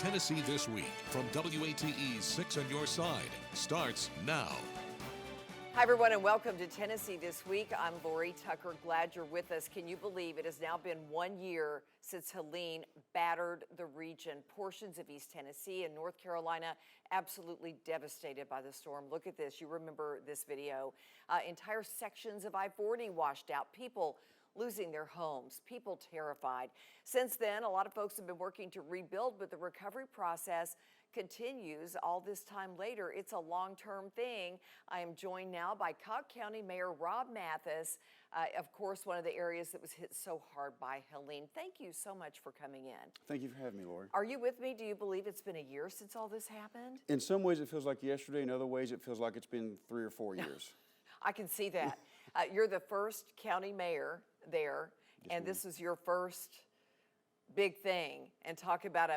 Tennessee This Week from WATE's 6 on Your Side starts now. Hi, everyone, and welcome to Tennessee This Week. I'm Lori Tucker. Glad you're with us. Can you believe it has now been 1 year since Helene battered the region? Portions of East Tennessee and North Carolina absolutely devastated by the storm. Look at this. You remember this video. Entire sections of I-40 washed out. People losing their homes, people terrified. Since then, a lot of folks have been working to rebuild, but the recovery process continues all this time later. It's a long-term thing. I am joined now by Cocke County Mayor Rob Mathis, of course, one of the areas that was hit so hard by Helene. Thank you so much for coming in. Thank you for having me, Lori. Are you with me? Do you believe it's been a year since all this happened? In some ways, it feels like yesterday. In other ways, it feels like it's been 3 or 4 years. I can see that. You're the first county mayor there, and this is your first big thing. And talk about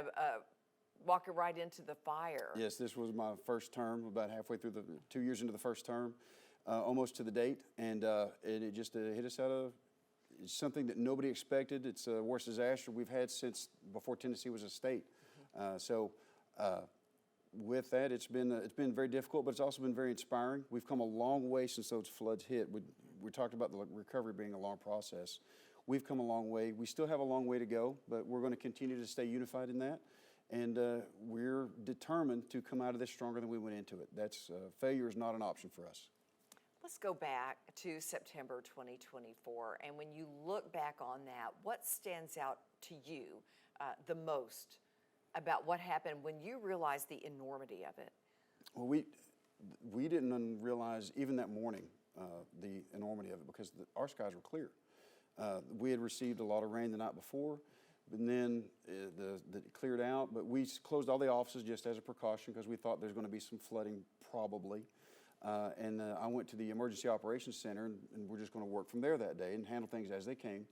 walking right into the fire. Yes, this was my first term, about halfway through 2 years into the first term, almost to the date, and it just hit us out of something that nobody expected. It's the worst disaster we've had since before Tennessee was a state. With that, it's been very difficult, but it's also been very inspiring. We've come a long way since those floods hit. We talked about the recovery being a long process. We've come a long way. We still have a long way to go, but we're going to continue to stay unified in that. And we're determined to come out of this stronger than we went into it. Failure is not an option for us. Let's go back to September 2024. And when you look back on that, what stands out to you the most about what happened when you realized the enormity of it? Well, we didn't realize even that morning the enormity of it because our skies were clear. We had received a lot of rain the night before, and then it cleared out. But we closed all the offices just as a precaution because we thought there's going to be some flooding probably. I went to the Emergency Operations Center, and we're just going to work from there that day and handle things as they came.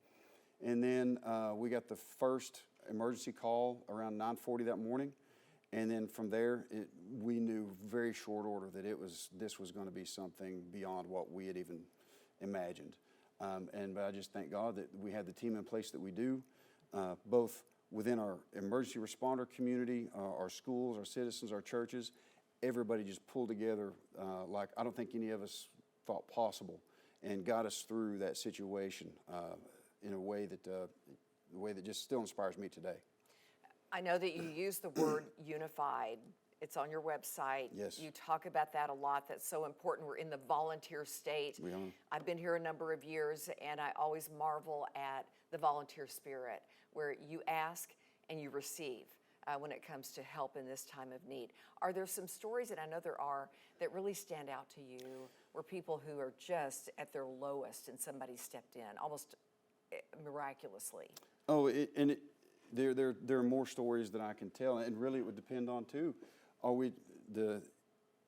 And then we got the first emergency call around 9:40 that morning. And then from there, we knew very short order that this was going to be something beyond what we had even imagined. But I just thank God that we had the team in place that we do, both within our emergency responder community, our schools, our citizens, our churches. Everybody just pulled together like I don't think any of us thought possible, and got us through that situation in a way that just still inspires me today. I know that you use the word unified. It's on your website. Yes. You talk about that a lot. That's so important. We're in the volunteer state. We are. I've been here a number of years, and I always marvel at the volunteer spirit, where you ask and you receive when it comes to help in this time of need. Are there some stories, and I know there are, that really stand out to you, where people who are just at their lowest and somebody stepped in, almost miraculously? Oh, there are more stories that I can tell, and really it would depend on too.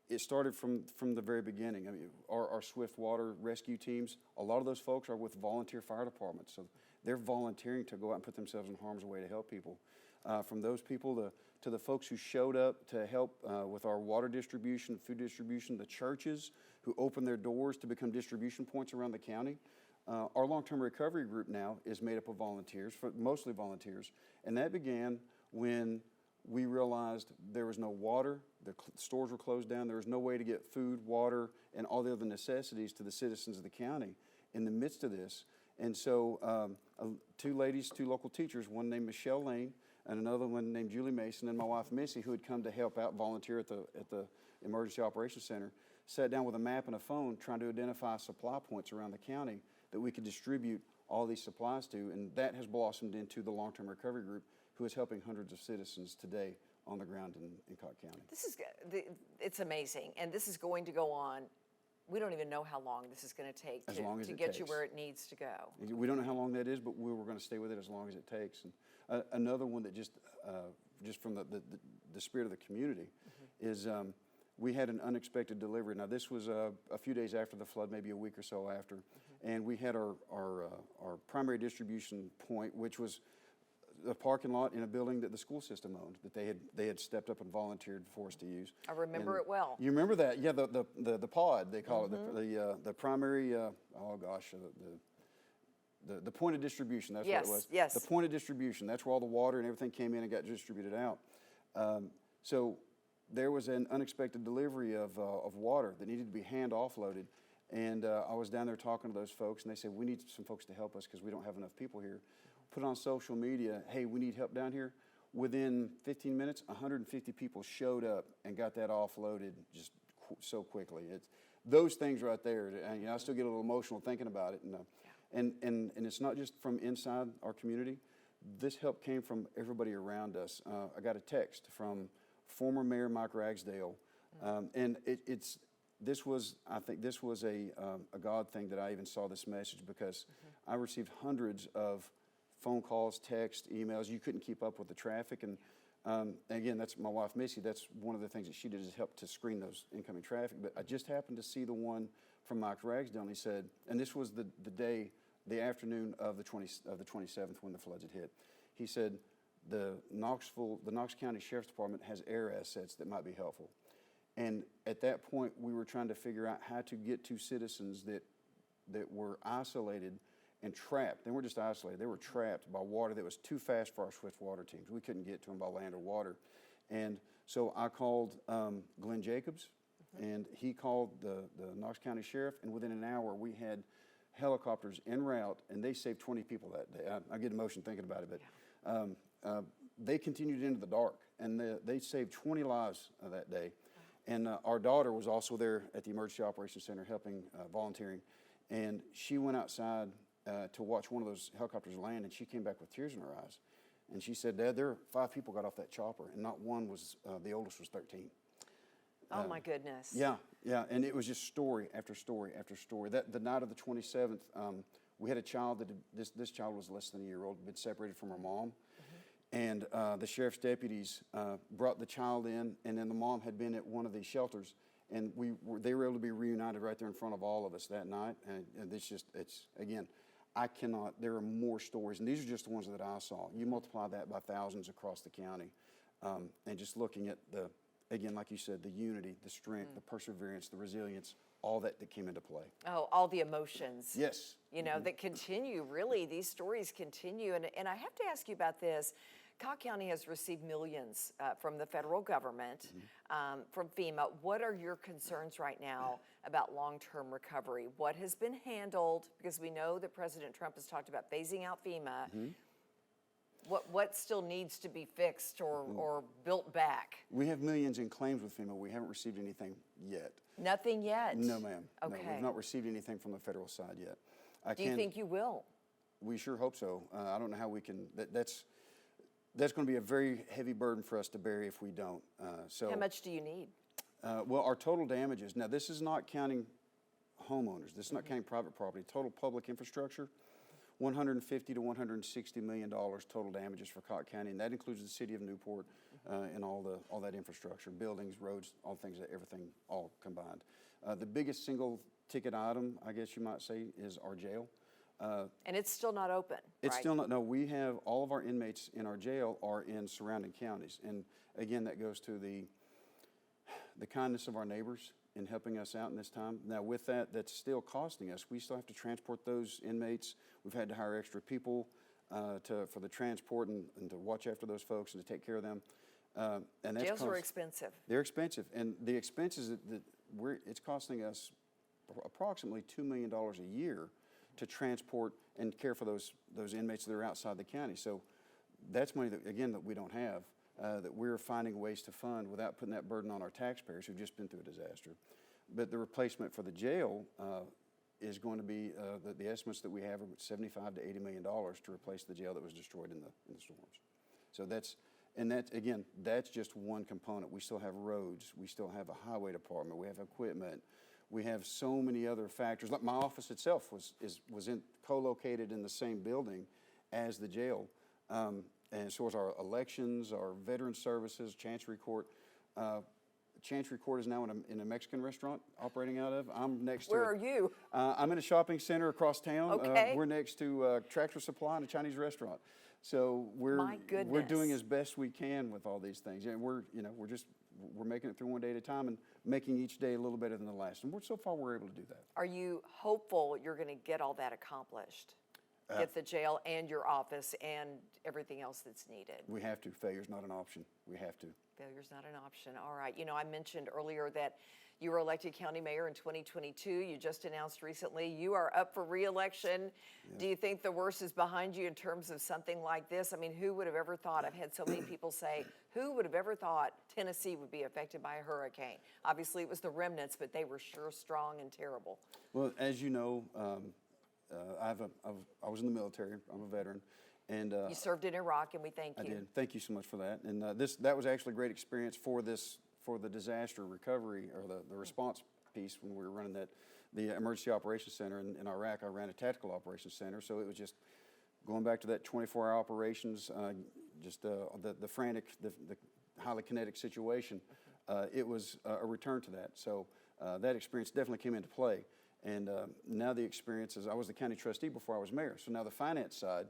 It started from the very beginning. I mean, our swift water rescue teams, a lot of those folks are with volunteer fire departments, so they're volunteering to go out and put themselves in harm's way to help people. From those people to the folks who showed up to help with our water distribution, food distribution, the churches who opened their doors to become distribution points around the county. Our long-term recovery group now is made up of volunteers, mostly volunteers, and that began when we realized there was no water, the stores were closed down, there was no way to get food, water, and all the other necessities to the citizens of the county in the midst of this. And so 2 ladies, 2 local teachers, one named Michelle Lane and another one named Julie Mason, and my wife Missy, who had come to help out volunteer at the Emergency Operations Center, sat down with a map and a phone trying to identify supply points around the county that we could distribute all these supplies to, and that has blossomed into the long-term recovery group, who is helping hundreds of citizens today on the ground in Cocke County. It's amazing, and this is going to go on. We don't even know how long this is going to take to get you where it needs to go. We don't know how long that is, but we're going to stay with it as long as it takes. And another one that just from the spirit of the community is we had an unexpected delivery. Now, this was a few days after the flood, maybe a week or so after, and we had our primary distribution point, which was a parking lot in a building that the school system owned, that they had stepped up and volunteered for us to use. I remember it well. You remember that? Yeah, the pod, they call it, the primary, the point of distribution, that's what it was. Yes. The point of distribution, that's where all the water and everything came in and got distributed out. So there was an unexpected delivery of water that needed to be hand offloaded. And I was down there talking to those folks, and they said, we need some folks to help us because we don't have enough people here. Put on social media, hey, we need help down here. Within 15 minutes, 150 people showed up and got that offloaded just so quickly. It's those things right there. And, I still get a little emotional thinking about it. And it's not just from inside our community. This help came from everybody around us. I got a text from former Mayor Mike Ragsdale, and I think this was a God thing that I even saw this message, because I received hundreds of phone calls, texts, emails. You couldn't keep up with the traffic. And again, that's my wife, Missy. That's one of the things that she did, is help to screen those incoming traffic. But I just happened to see the one from Mike Ragsdale, and he said, and this was the afternoon of the 27th when the floods had hit. He said, the Knox County Sheriff's Department has air assets that might be helpful. And at that point, we were trying to figure out how to get to citizens that were isolated and trapped. They weren't just isolated, they were trapped by water that was too fast for our swift water teams. We couldn't get to them by land or water. And so I called Glenn Jacobs, and he called the Knox County Sheriff, and within an hour we had helicopters en route, and they saved 20 people that day. I get emotional thinking about it, but they continued into the dark, and they saved 20 lives that day. And our daughter was also there at the Emergency Operations Center helping, volunteering, and she went outside to watch one of those helicopters land, and she came back with tears in her eyes. And she said, Dad, 5 people got off that chopper, and not one was, the oldest was 13. Oh my goodness. Yeah, and it was just story after story after story. The night of the 27th, we had a child this child was less than a year old, been separated from her mom. And the sheriff's deputies brought the child in, and then the mom had been at one of these shelters, and they were able to be reunited right there in front of all of us that night. And it's again, there are more stories, and these are just the ones that I saw. You multiply that by thousands across the county, and just looking at again, like you said, the unity, the strength, the perseverance, the resilience, all that came into play. Oh, all the emotions. Yes. That continue, really. These stories continue. And I have to ask you about this. Cocke County has received millions from the federal government, from FEMA. What are your concerns right now about long-term recovery? What has been handled? Because we know that President Trump has talked about phasing out FEMA. What still needs to be fixed or built back? We have millions in claims with FEMA. We haven't received anything yet. Nothing yet? No, ma'am. Okay. No, we've not received anything from the federal side yet. Do you think you will? We sure hope so. I don't know how we can. That's going to be a very heavy burden for us to bear if we don't. So how much do you need? Well, our total damages. Now, this is not counting homeowners. This is not counting private property. Total public infrastructure. $150 to $160 million total damages for Cocke County, and that includes the city of Newport and all that infrastructure, buildings, roads, everything all combined. The biggest single ticket item, I guess you might say, is our jail. And it's still not open, It's right? still not. No, we have all of our inmates in our jail are in surrounding counties, and again, that goes to the kindness of our neighbors in helping us out in this time. Now, with that, that's still costing us. We still have to transport those inmates. We've had to hire extra people for the transport and to watch after those folks and to take care of them. And Jails are expensive. They're expensive, and the expenses it's costing us approximately $2 million a year to transport and care for those inmates that are outside the county. So that's money that we don't have. That we're finding ways to fund without putting that burden on our taxpayers who've just been through a disaster. But the replacement for the jail is going to be, the estimates that we have are $75 to $80 million to replace the jail that was destroyed in the storms. So that's just one component. We still have roads, we still have a highway department, we have equipment, we have so many other factors. Like my office itself was co-located in the same building as the jail. And so is our elections, our veteran services, Chancery Court. Chancery Court is now in a Mexican restaurant operating out of. I'm next to Where are you? I'm in a shopping center across town. Okay. We're next to Tractor Supply and a Chinese restaurant. So we're doing as best we can with all these things. And we're making it through one day at a time and making each day a little better than the last. And so far we're able to do that. Are you hopeful you're going to get all that accomplished? get the jail and your office and everything else that's needed. We have to. Failure's not an option. We have to. Failure's not an option. All right. You know, I mentioned earlier that you were elected county mayor in 2022. You just announced recently you are up for re-election. Yes. Do you think the worst is behind you in terms of something like this? I mean, who would have ever thought? I've had so many people say, who would have ever thought Tennessee would be affected by a hurricane? Obviously, it was the remnants, but they were sure strong and terrible. Well, as you know, I was in the military. I'm a veteran. And you served in Iraq, and we thank you. I did. Thank you so much for that. And that was actually a great experience for the disaster recovery or the response piece when we were running the emergency operations center in Iraq. I ran a tactical operations center, so it was just going back to that 24-hour operations, the frantic, the highly kinetic situation. It was a return to that. So that experience definitely came into play. And now the experience is I was the county trustee before I was mayor. So now the finance side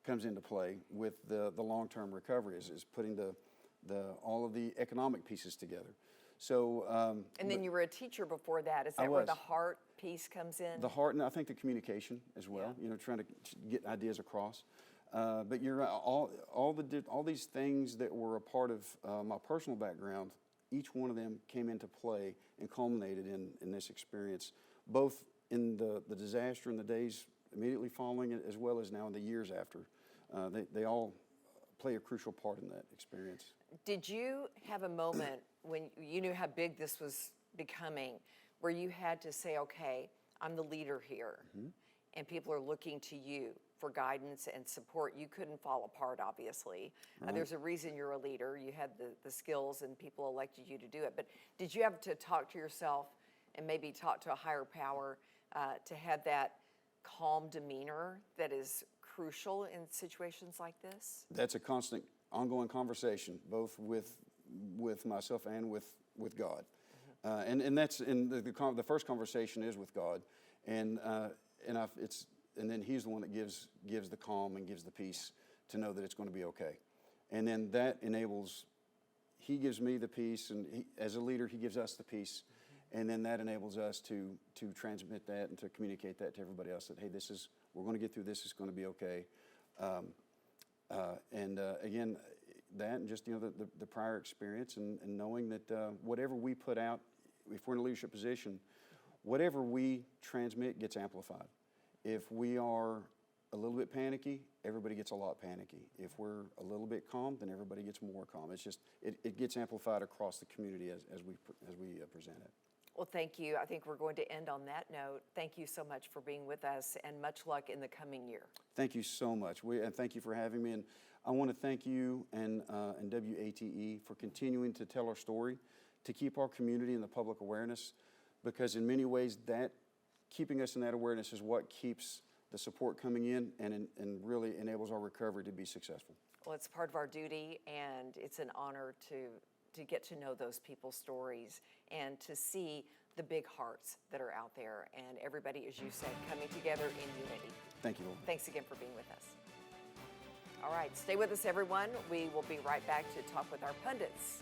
comes into play with the long-term recovery is putting all of the economic pieces together. So and then you were a teacher before that. Is that where the heart piece comes in? The heart, and I think the communication as well. Yeah. You know, trying to get ideas across. But you're right. All these things that were a part of my personal background, each one of them came into play and culminated in this experience, both in the disaster in the days immediately following it, as well as now in the years after. They all play a crucial part in that experience. Did you have a moment when you knew how big this was becoming where you had to say, okay, I'm the leader here, and people are looking to you for guidance and support? You couldn't fall apart, obviously. Right. There's a reason you're a leader. You had the skills and people elected you to do it. But did you have to talk to yourself and maybe talk to a higher power to have that calm demeanor that is crucial in situations like this? That's a constant, ongoing conversation, both with myself and with God, and that's the first conversation is with God, and then He's the one that gives the calm and gives the peace to know that it's going to be okay, and then that enables. He gives me the peace, and as a leader, He gives us the peace. And then that enables us to transmit that and to communicate that to everybody else that, hey, we're going to get through this, it's going to be okay. Again, that and just, the prior experience and knowing that whatever we put out, if we're in a leadership position, whatever we transmit gets amplified. If we are a little bit panicky, everybody gets a lot panicky. If we're a little bit calm, then everybody gets more calm. It's just, it gets amplified across the community as we present it. Well, thank you. I think we're going to end on that note. Thank you so much for being with us, and much luck in the coming year. Thank you so much. And thank you for having me. And I want to thank you and WATE for continuing to tell our story, to keep our community in the public awareness, because in many ways that keeping us in that awareness is what keeps the support coming in and really enables our recovery to be successful. Well, it's part of our duty, and it's an honor to get to know those people's stories and to see the big hearts that are out there, and everybody, as you said, coming together in unity. Thank you, Lord. Thanks again for being with us. All right, stay with us, everyone. We will be right back to talk with our pundits.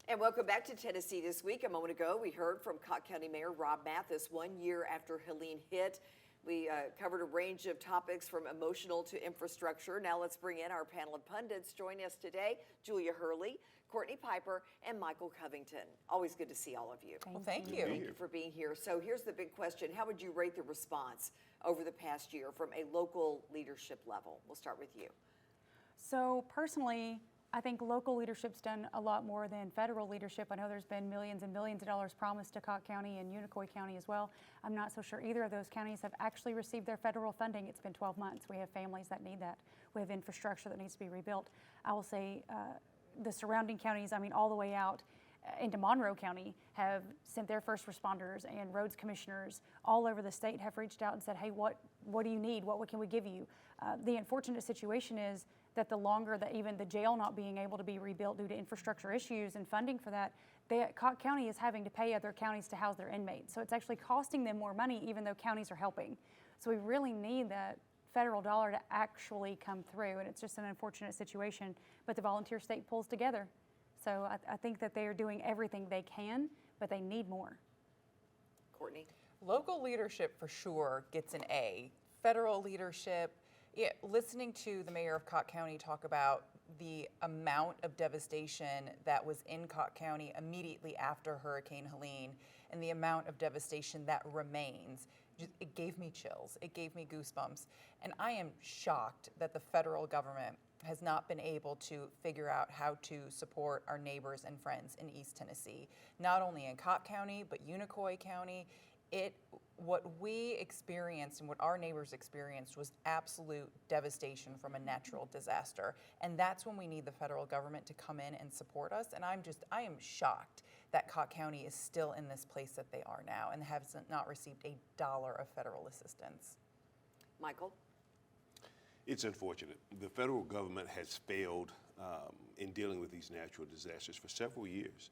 And welcome back to Tennessee This Week. A moment ago, we heard from Cocke County Mayor Rob Mathis 1 year after Helene hit. We covered a range of topics from emotional to infrastructure. Now let's bring in our panel of pundits. Join us today, Julia Hurley, Courtney Piper, and Michael Covington. Always good to see all of you. Well, thank you. Thank you for being here. So here's the big question. How would you rate the response over the past year from a local leadership level? We'll start with you. So personally, I think local leadership's done a lot more than federal leadership. I know there's been millions and millions of dollars promised to Cocke County and Unicoi County as well. I'm not so sure either of those counties have actually received their federal funding. It's been 12 months. We have families that need that. We have infrastructure that needs to be rebuilt. I will say the surrounding counties, all the way out into Monroe County, have sent their first responders, and roads commissioners all over the state have reached out and said, hey, what do you need? What can we give you? The unfortunate situation is that the longer that even the jail not being able to be rebuilt due to infrastructure issues and funding for that, Cocke County is having to pay other counties to house their inmates. So it's actually costing them more money even though counties are helping. So we really need that federal dollar to actually come through, and it's just an unfortunate situation, but the volunteer state pulls together. So I think that they are doing everything they can, but they need more. Courtney? Local leadership for sure gets an A. federal leadership, listening to the mayor of Cocke County talk about the amount of devastation that was in Cocke County immediately after Hurricane Helene and the amount of devastation that remains, it gave me chills. It gave me goosebumps. And I am shocked that the federal government has not been able to figure out how to support our neighbors and friends in East Tennessee, not only in Cocke County, but Unicoi County. What we experienced and what our neighbors experienced was absolute devastation from a natural disaster. And that's when we need the federal government to come in and support us. And I am shocked that Cocke County is still in this place that they are now and has not received a dollar of federal assistance. Michael? It's unfortunate. The federal government has failed in dealing with these natural disasters for several years.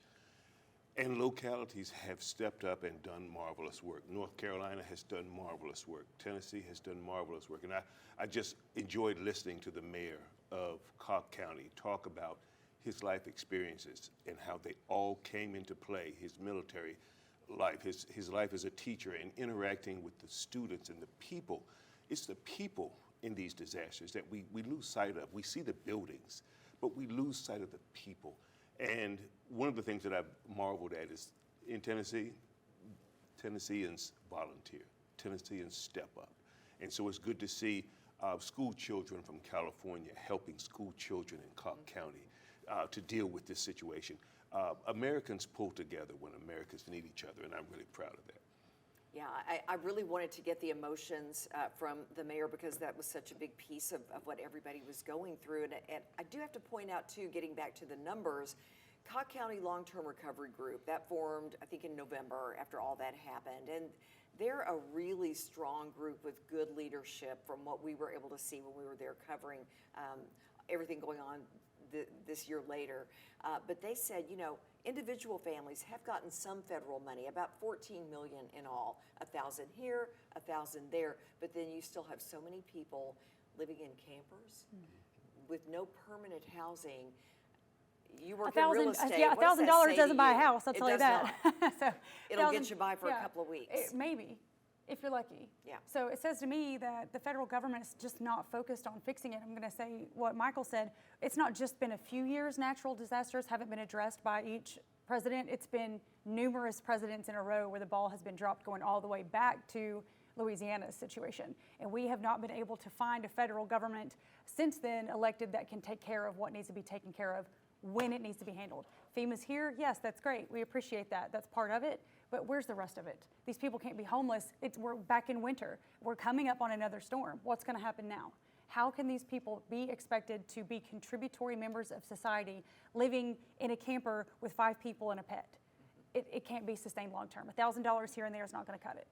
And localities have stepped up and done marvelous work. North Carolina has done marvelous work. Tennessee has done marvelous work. And I just enjoyed listening to the mayor of Cocke County talk about his life experiences and how they all came into play, his military life, his life as a teacher, and interacting with the students and the people. It's the people in these disasters that we lose sight of. We see the buildings, but we lose sight of the people. And one of the things that I've marveled at is in Tennessee, Tennesseans volunteer, Tennesseans step up. And so it's good to see school children from California helping school children in Cocke County to deal with this situation. Americans pull together when Americans need each other, and I'm really proud of that. Yeah, I really wanted to get the emotions from the mayor because that was such a big piece of what everybody was going through. And I do have to point out, too, getting back to the numbers, Cocke County Long-Term Recovery Group, that formed, I think, in November after all that happened. And they're a really strong group with good leadership from what we were able to see when we were there covering everything going on this year later. But they said, you know, individual families have gotten some federal money, about $14 million in all, 1,000 here, 1,000 there, but then you still have so many people living in campers with no permanent housing. You work in real estate. Yeah, what does that $1,000 say doesn't to buy a you? house, I'll tell you that. So, It'll get you by for a couple of weeks. Maybe, if you're lucky. Yeah. So it says to me that the federal government is just not focused on fixing it. I'm going to say what Michael said. It's not just been a few years natural disasters haven't been addressed by each president. It's been numerous presidents in a row where the ball has been dropped going all the way back to Louisiana's situation. And we have not been able to find a federal government since then elected that can take care of what needs to be taken care of when it needs to be handled. FEMA's here, yes, that's great. We appreciate that. That's part of it. But where's the rest of it? These people can't be homeless. We're back in winter. We're coming up on another storm. What's going to happen now? How can these people be expected to be contributory members of society living in a camper with 5 people and a pet? It can't be sustained long term. $1,000 here and there is not going to cut it.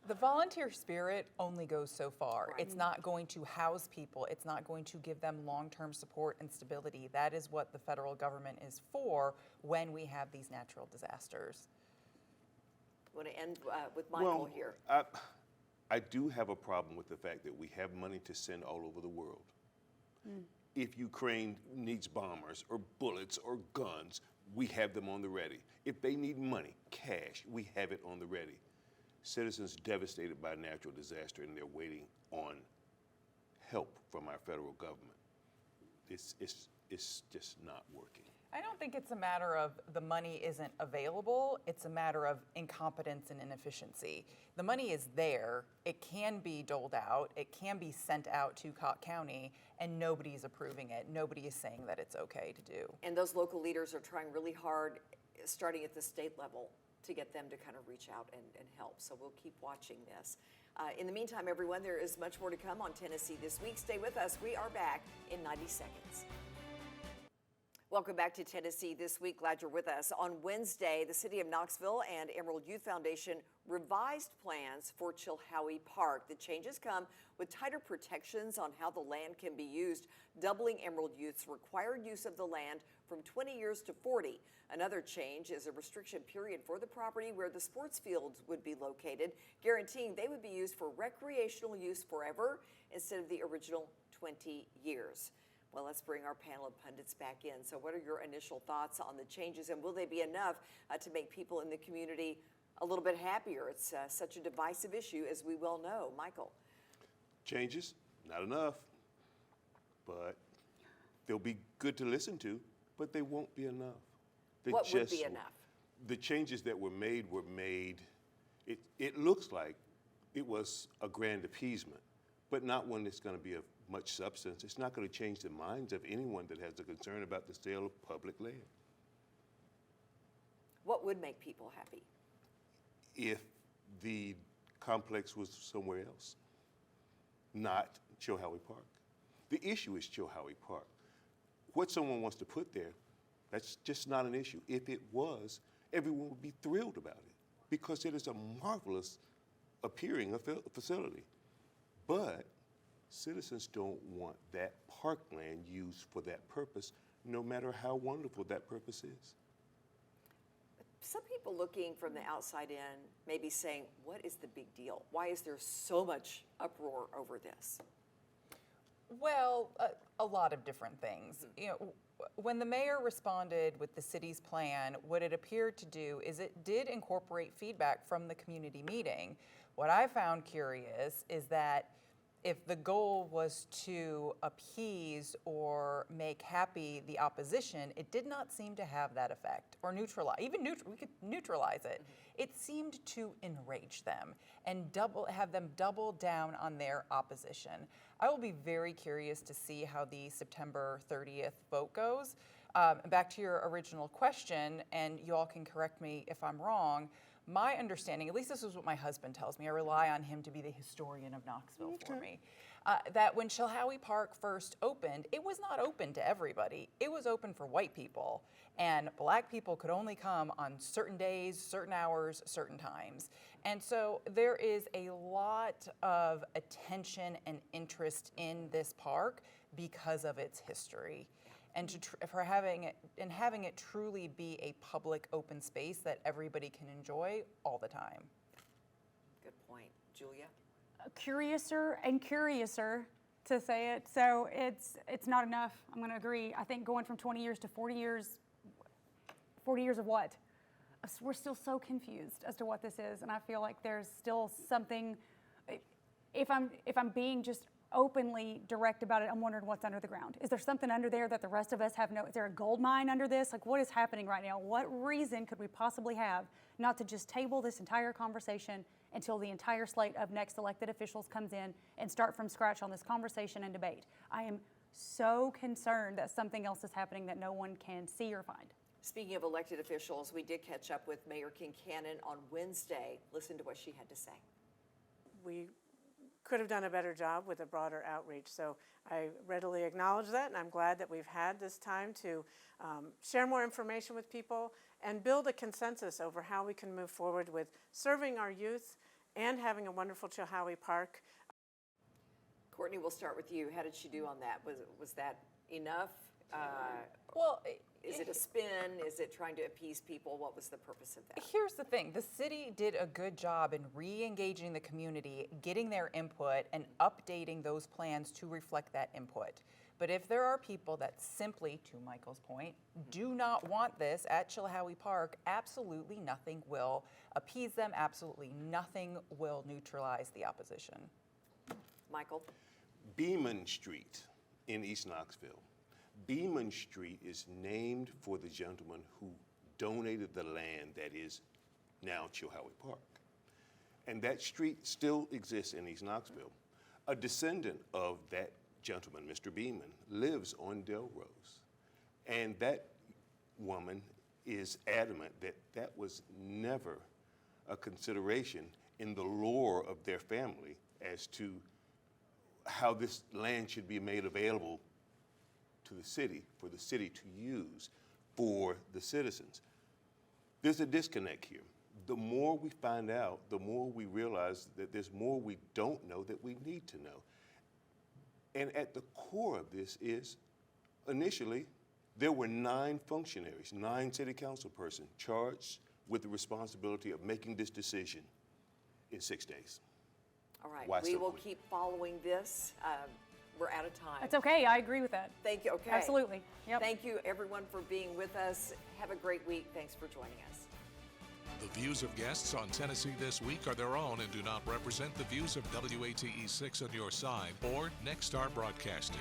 The volunteer spirit only goes so far. Right. It's not going to house people. It's not going to give them long-term support and stability. That is what the federal government is for when we have these natural disasters. I want to end with Michael here. I do have a problem with the fact that we have money to send all over the world. If Ukraine needs bombers or bullets or guns, we have them on the ready. If they need money, cash, we have it on the ready. Citizens devastated by a natural disaster and they're waiting on help from our federal government. It's just not working. I don't think it's a matter of the money isn't available. It's a matter of incompetence and inefficiency. The money is there. It can be doled out. It can be sent out to Cocke County, and nobody's approving it. Nobody is saying that it's okay to do. And those local leaders are trying really hard, starting at the state level, to get them to kind of reach out and help. So we'll keep watching this. In the meantime, everyone, there is much more to come on Tennessee This Week. Stay with us. We are back in 90 seconds. Welcome back to Tennessee This Week. Glad you're with us. On Wednesday, the City of Knoxville and Emerald Youth Foundation revised plans for Chilhowie Park. The changes come with tighter protections on how the land can be used, doubling Emerald Youth's required use of the land from 20 years to 40. Another change is a restriction period for the property where the sports fields would be located, guaranteeing they would be used for recreational use forever instead of the original 20 years. Well, let's bring our panel of pundits back in. So what are your initial thoughts on the changes, and will they be enough to make people in the community a little bit happier? It's such a divisive issue, as we well know. Michael. Changes, not enough, but they'll be good to listen to, but they won't be enough. What would be enough? The changes that were made, it looks like it was a grand appeasement, but not one that's going to be of much substance. It's not going to change the minds of anyone that has a concern about the sale of public land. What would make people happy? If the complex was somewhere else, not Chilhowie Park. The issue is Chilhowie Park. What someone wants to put there, that's just not an issue. If it was, everyone would be thrilled about it because it is a marvelous appearing facility. But citizens don't want that parkland used for that purpose, no matter how wonderful that purpose is. Some people looking from the outside in may be saying, what is the big deal? Why is there so much uproar over this? Well, a lot of different things. You know, when the mayor responded with the city's plan, what it appeared to do is it did incorporate feedback from the community meeting. What I found curious is that if the goal was to appease or make happy the opposition, it did not seem to have that effect or neutralize, we could neutralize it. It seemed to enrage them and have them double down on their opposition. I will be very curious to see how the September 30th vote goes. Back to your original question, and you all can correct me if I'm wrong, my understanding, at least this is what my husband tells me, I rely on him to be the historian of Knoxville for me, that when Chilhowie Park first opened, it was not open to everybody. It was open for white people, and black people could only come on certain days, certain hours, certain times. And so there is a lot of attention and interest in this park because of its history. And having it truly be a public open space that everybody can enjoy all the time. Good point. Julia? Curiouser and curiouser, to say it. So it's not enough. I'm going to agree. I think going from 20 years to 40 years of what? We're still so confused as to what this is, and I feel like there's still something. If I'm being just openly direct about it, I'm wondering what's under the ground. Is there something under there that the rest of us have is there a gold mine under this? Like, what is happening right now? What reason could we possibly have not to just table this entire conversation until the entire slate of next elected officials comes in and start from scratch on this conversation and debate? I am so concerned that something else is happening that no one can see or find. Speaking of elected officials, we did catch up with Mayor Kincannon on Wednesday. Listen to what she had to say. We could have done a better job with a broader outreach. So I readily acknowledge that, and I'm glad that we've had this time to share more information with people and build a consensus over how we can move forward with serving our youth and having a wonderful Chilhowie Park. Courtney, we'll start with you. How did she do on that? Was that enough? Well, is it a spin? Is it trying to appease people? What was the purpose of that? Here's the thing. The city did a good job in re-engaging the community, getting their input, and updating those plans to reflect that input. But if there are people that simply, to Michael's point, do not want this at Chilhowie Park, absolutely nothing will appease them. Absolutely nothing will neutralize the opposition. Michael? Beeman Street in East Knoxville. Beeman Street is named for the gentleman who donated the land that is now Chilhowie Park. And that street still exists in East Knoxville. A descendant of that gentleman, Mr. Beeman, lives on Delrose. And that woman is adamant that that was never a consideration in the lore of their family as to how this land should be made available to the city, for the city to use for the citizens. There's a disconnect here. The more we find out, the more we realize that there's more we don't know that we need to know. And at the core of this is, initially, there were 9 functionaries, 9 city council persons charged with the responsibility of making this decision in 6 days. All right, Why we so will quick? keep following this. We're out of time. That's okay. I agree with that. Thank you. Okay. Absolutely. Yep. Thank you, everyone, for being with us. Have a great week. Thanks for joining us. The views of guests on Tennessee This Week are their own and do not represent the views of WATE 6 on your side or Nexstar Broadcasting.